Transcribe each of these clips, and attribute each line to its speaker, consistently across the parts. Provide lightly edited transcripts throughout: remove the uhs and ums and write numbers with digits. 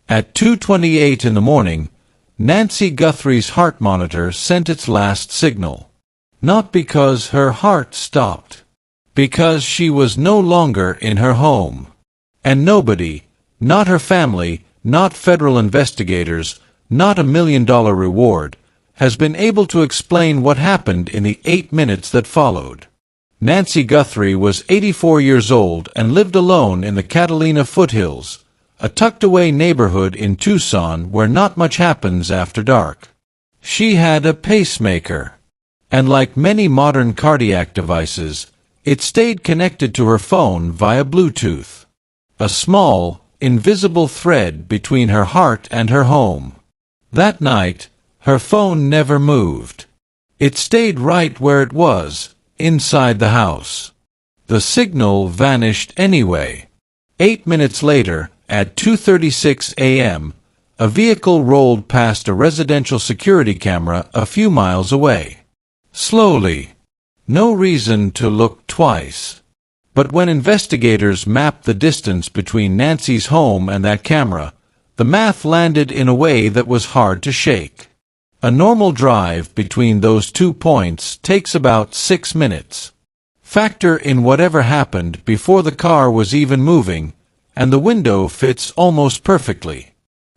Speaker 1: At 2:28 in the morning, Nancy Guthrie's heart monitor sent its last signal. Not because her heart stopped. Because she was no longer in her home. And nobody, not her family, not federal investigators, not $1 million reward, has been able to explain what happened in the 8 minutes that followed. Nancy Guthrie was 84 years old and lived alone in the Catalina foothills, a tucked-away neighborhood in Tucson where not much happens after dark. She had a pacemaker, and like many modern cardiac devices, it stayed connected to her phone via Bluetooth. A small, invisible thread between her heart and her home. That night, her phone never moved. It stayed right where it was, inside the house. The signal vanished anyway. 8 minutes later, at 2:36 a.m., a vehicle rolled past a residential security camera a few miles away. Slowly. No reason to look twice. But when investigators mapped the distance between Nancy's home and that camera, the math landed in a way that was hard to shake. A normal drive between those 2 points takes about 6 minutes. Factor in whatever happened before the car was even moving, and the window fits almost perfectly.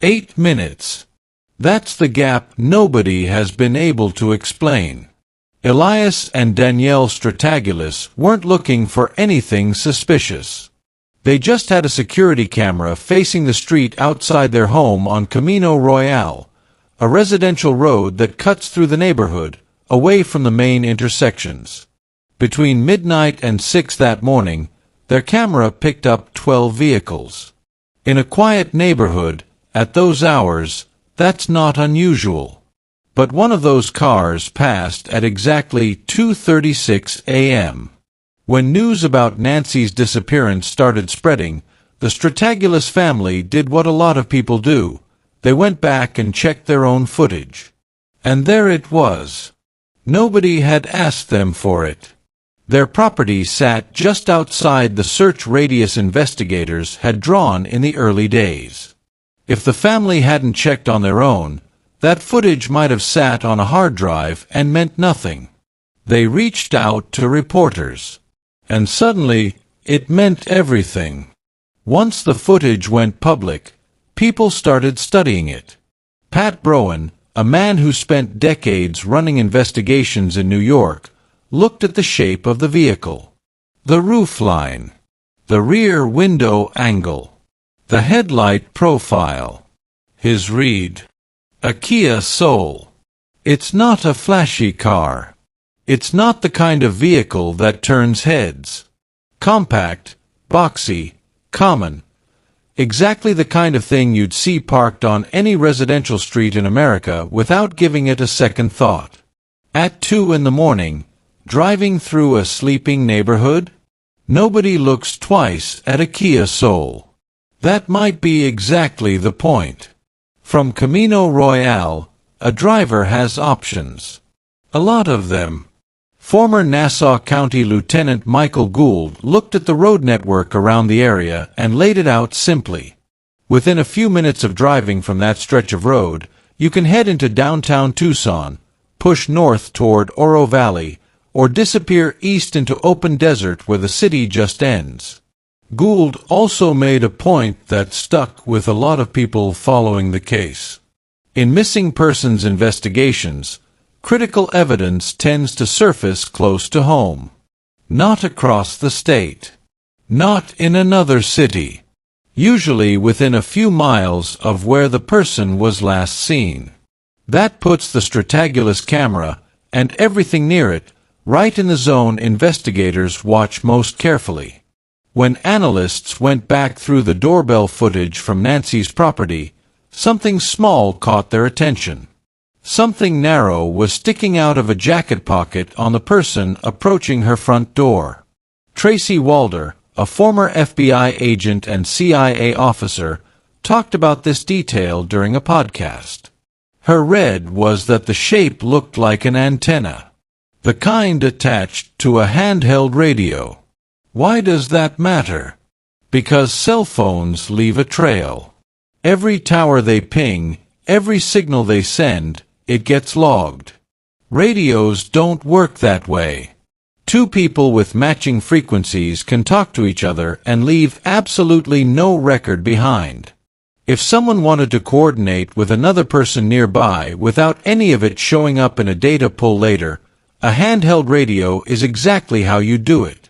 Speaker 1: 8 minutes. That's the gap nobody has been able to explain. Elias and Danielle Stratagulis weren't looking for anything suspicious. They just had a security camera facing the street outside their home on Camino Royale, a residential road that cuts through the neighborhood, away from the main intersections. Between midnight and 6 that morning, their camera picked up 12 vehicles. In a quiet neighborhood, at those hours, that's not unusual. But one of those cars passed at exactly 2:36 a.m. When news about Nancy's disappearance started spreading, the Stratagulis family did what a lot of people do. They went back and checked their own footage. And there it was. Nobody had asked them for it. Their property sat just outside the search radius investigators had drawn in the early days. If the family hadn't checked on their own, that footage might have sat on a hard drive and meant nothing. They reached out to reporters. And suddenly, it meant everything. Once the footage went public, people started studying it. Pat Broen, a man who spent decades running investigations in New York, looked at the shape of the vehicle. The roofline. The rear window angle. The headlight profile. His read. A Kia Soul. It's not a flashy car. It's not the kind of vehicle that turns heads. Compact, boxy, common. Exactly the kind of thing you'd see parked on any residential street in America without giving it a second thought. At 2 in the morning, driving through a sleeping neighborhood? Nobody looks twice at a Kia Soul. That might be exactly the point. From Camino Royale, a driver has options. A lot of them. Former Nassau County Lieutenant Michael Gould looked at the road network around the area and laid it out simply. Within a few minutes of driving from that stretch of road, you can head into downtown Tucson, push north toward Oro Valley, or disappear east into open desert where the city just ends. Gould also made a point that stuck with a lot of people following the case. In missing persons investigations, critical evidence tends to surface close to home. Not across the state. Not in another city. Usually within a few miles of where the person was last seen. That puts the Stratagulis camera, and everything near it, right in the zone investigators watch most carefully. When analysts went back through the doorbell footage from Nancy's property, something small caught their attention. Something narrow was sticking out of a jacket pocket on the person approaching her front door. Tracy Walder, a former FBI agent and CIA officer, talked about this detail during a podcast. Her read was that the shape looked like an antenna. The kind attached to a handheld radio. Why does that matter? Because cell phones leave a trail. Every tower they ping, every signal they send, it gets logged. Radios don't work that way. Two people with matching frequencies can talk to each other and leave absolutely no record behind. If someone wanted to coordinate with another person nearby without any of it showing up in a data pull later, a handheld radio is exactly how you do it.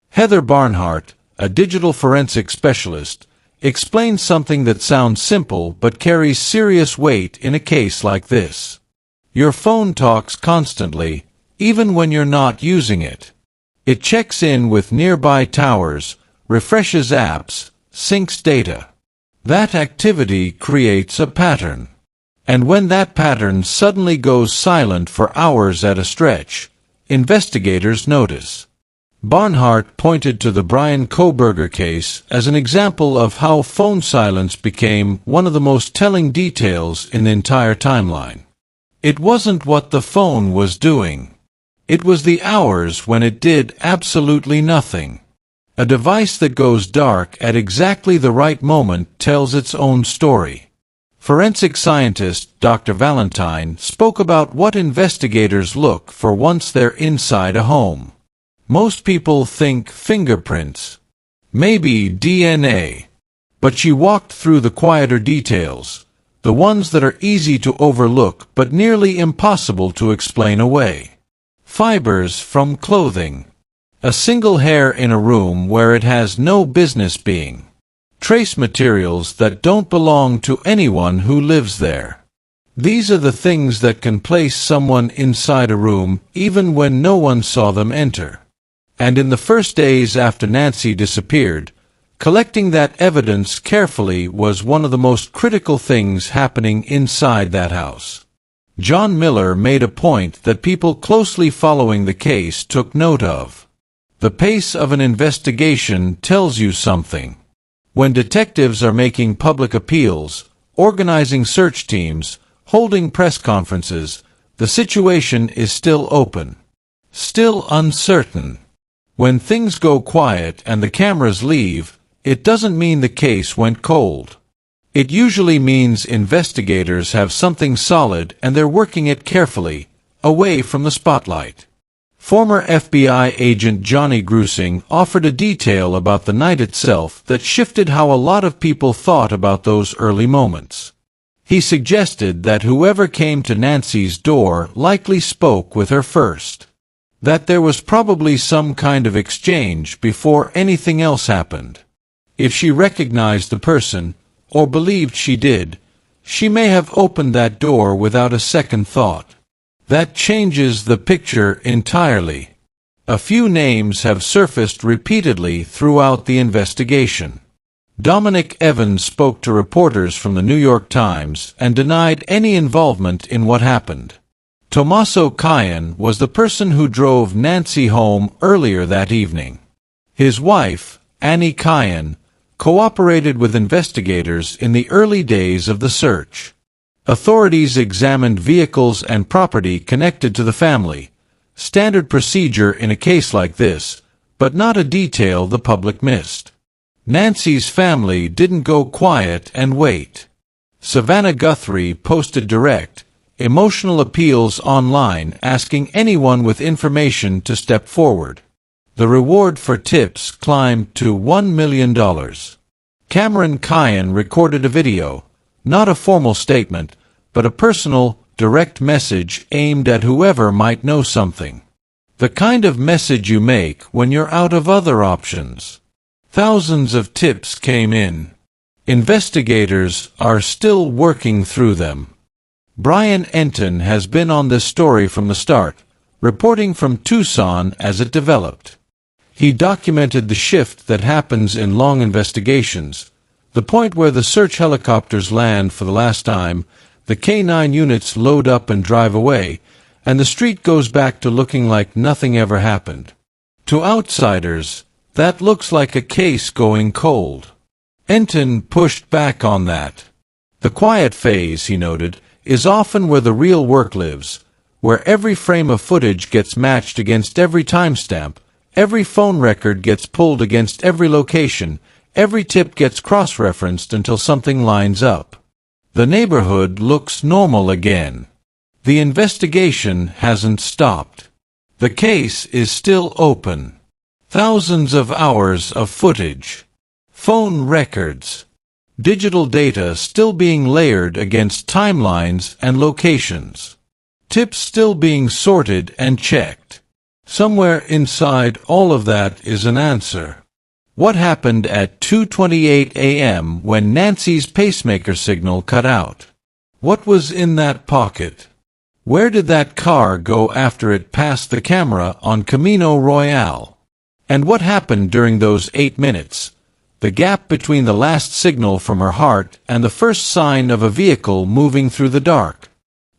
Speaker 1: Heather Barnhart, a digital forensic specialist, explains something that sounds simple but carries serious weight in a case like this. Your phone talks constantly, even when you're not using it. It checks in with nearby towers, refreshes apps, syncs data. That activity creates a pattern. And when that pattern suddenly goes silent for hours at a stretch, investigators notice. Barnhart pointed to the Brian Kohberger case as an example of how phone silence became one of the most telling details in the entire timeline. It wasn't what the phone was doing. It was the hours when it did absolutely nothing. A device that goes dark at exactly the right moment tells its own story. Forensic scientist Dr. Valentine spoke about what investigators look for once they're inside a home. Most people think fingerprints, maybe DNA. But she walked through the quieter details, the ones that are easy to overlook but nearly impossible to explain away. Fibers from clothing. A single hair in a room where it has no business being. Trace materials that don't belong to anyone who lives there. These are the things that can place someone inside a room even when no one saw them enter. And in the first days after Nancy disappeared, collecting that evidence carefully was one of the most critical things happening inside that house. John Miller made a point that people closely following the case took note of. The pace of an investigation tells you something. When detectives are making public appeals, organizing search teams, holding press conferences, the situation is still open. Still uncertain. When things go quiet and the cameras leave, it doesn't mean the case went cold. It usually means investigators have something solid and they're working it carefully, away from the spotlight. Former FBI agent Johnny Grusing offered a detail about the night itself that shifted how a lot of people thought about those early moments. He suggested that whoever came to Nancy's door likely spoke with her first. That there was probably some kind of exchange before anything else happened. If she recognized the person, or believed she did, she may have opened that door without a second thought. That changes the picture entirely. A few names have surfaced repeatedly throughout the investigation. Dominic Evans spoke to reporters from the New York Times and denied any involvement in what happened. Tommaso Cioni was the person who drove Nancy home earlier that evening. His wife, Annie Cioni, cooperated with investigators in the early days of the search. Authorities examined vehicles and property connected to the family, standard procedure in a case like this, but not a detail the public missed. Nancy's family didn't go quiet and wait. Savannah Guthrie posted direct, emotional appeals online asking anyone with information to step forward. The reward for tips climbed to $1 million. Cameron Cioni recorded a video, not a formal statement, but a personal, direct message aimed at whoever might know something. The kind of message you make when you're out of other options. Thousands of tips came in. Investigators are still working through them. Brian Enton has been on this story from the start, reporting from Tucson as it developed. He documented the shift that happens in long investigations, the point where the search helicopters land for the last time, the K-9 units load up and drive away, and the street goes back to looking like nothing ever happened. To outsiders, that looks like a case going cold. Enton pushed back on that. The quiet phase, he noted, is often where the real work lives, where every frame of footage gets matched against every timestamp, every phone record gets pulled against every location, Every tip gets cross-referenced until something lines up. The neighborhood looks normal again. The investigation hasn't stopped. The case is still open. Thousands of hours of footage. Phone records. Digital data still being layered against timelines and locations. Tips still being sorted and checked. Somewhere inside all of that is an answer. What happened at 2:28 a.m. when Nancy's pacemaker signal cut out? What was in that pocket? Where did that car go after it passed the camera on Camino Royale? And what happened during those 8 minutes? The gap between the last signal from her heart and the first sign of a vehicle moving through the dark.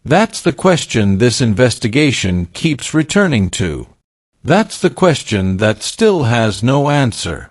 Speaker 1: That's the question this investigation keeps returning to. That's the question that still has no answer.